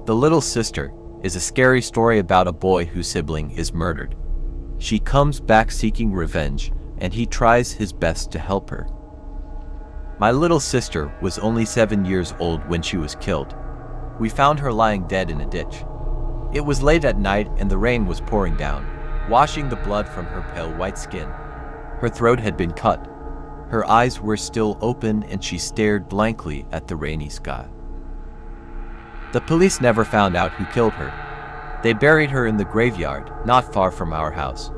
The Little Sister is a scary story about a boy whose sibling is murdered. She comes back seeking revenge, and he tries his best to help her. My little sister was only 7 years old when she was killed. We found her lying dead in a ditch. It was late at night and the rain was pouring down, washing the blood from her pale white skin. Her throat had been cut. Her eyes were still open and she stared blankly at the rainy sky. The police never found out who killed her. They buried her in the graveyard, not far from our house.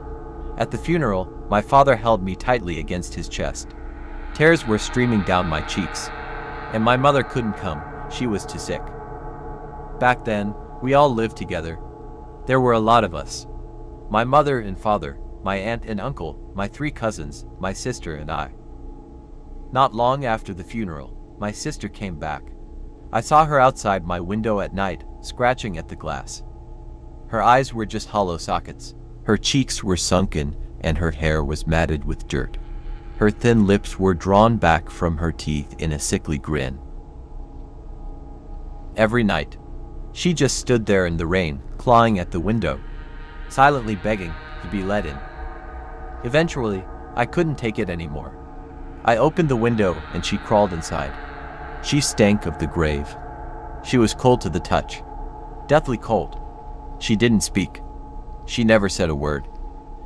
At the funeral, my father held me tightly against his chest. Tears were streaming down my cheeks. And my mother couldn't come, she was too sick. Back then, we all lived together. There were a lot of us. My mother and father, my aunt and uncle, my 3 cousins, my sister and I. Not long after the funeral, my sister came back. I saw her outside my window at night, scratching at the glass. Her eyes were just hollow sockets. Her cheeks were sunken, and her hair was matted with dirt. Her thin lips were drawn back from her teeth in a sickly grin. Every night, she just stood there in the rain, clawing at the window, silently begging to be let in. Eventually, I couldn't take it anymore. I opened the window and she crawled inside. She stank of the grave. She was cold to the touch. Deathly cold. She didn't speak. She never said a word.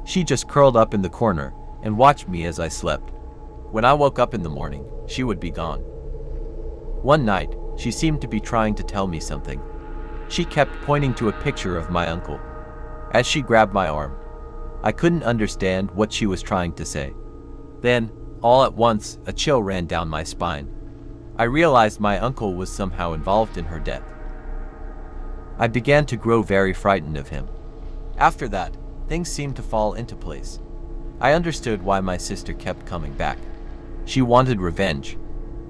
She just curled up in the corner and watched me as I slept. When I woke up in the morning, she would be gone. One night, she seemed to be trying to tell me something. She kept pointing to a picture of my uncle. As she grabbed my arm, I couldn't understand what she was trying to say. Then, all at once, a chill ran down my spine. I realized my uncle was somehow involved in her death. I began to grow very frightened of him. After that, things seemed to fall into place. I understood why my sister kept coming back. She wanted revenge.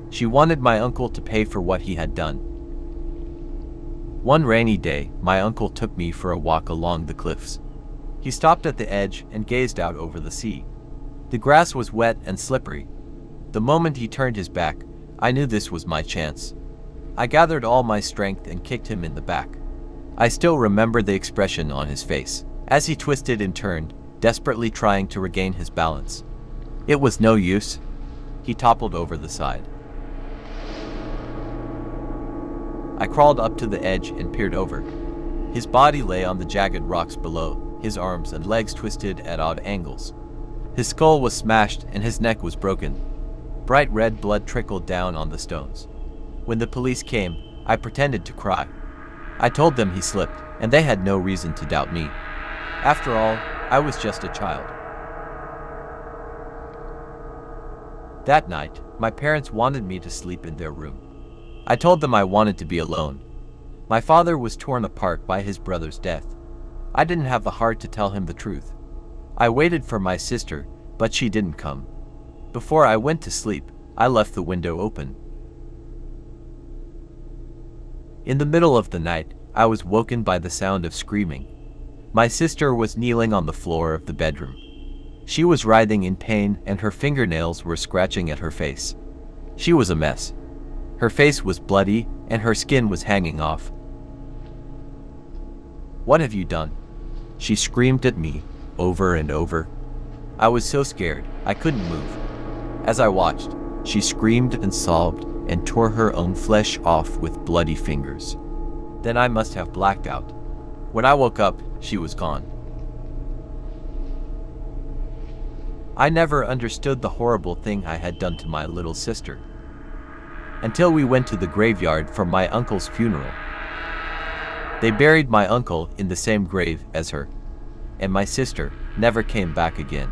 She wanted my uncle to pay for what he had done. One rainy day, my uncle took me for a walk along the cliffs. He stopped at the edge and gazed out over the sea. The grass was wet and slippery. The moment he turned his back, I knew this was my chance. I gathered all my strength and kicked him in the back. I still remember the expression on his face, as he twisted and turned, desperately trying to regain his balance. It was no use. He toppled over the side. I crawled up to the edge and peered over. His body lay on the jagged rocks below, his arms and legs twisted at odd angles. His skull was smashed and his neck was broken. Bright red blood trickled down on the stones. When the police came, I pretended to cry. I told them he slipped, and they had no reason to doubt me. After all, I was just a child. That night, my parents wanted me to sleep in their room. I told them I wanted to be alone. My father was torn apart by his brother's death. I didn't have the heart to tell him the truth. I waited for my sister, but she didn't come. Before I went to sleep, I left the window open. In the middle of the night, I was woken by the sound of screaming. My sister was kneeling on the floor of the bedroom. She was writhing in pain and her fingernails were scratching at her face. She was a mess. Her face was bloody and her skin was hanging off. "What have you done?" She screamed at me, over and over. I was so scared, I couldn't move. As I watched, she screamed and sobbed and tore her own flesh off with bloody fingers. Then I must have blacked out. When I woke up, she was gone. I never understood the horrible thing I had done to my little sister. Until we went to the graveyard for my uncle's funeral. They buried my uncle in the same grave as her, and my sister never came back again.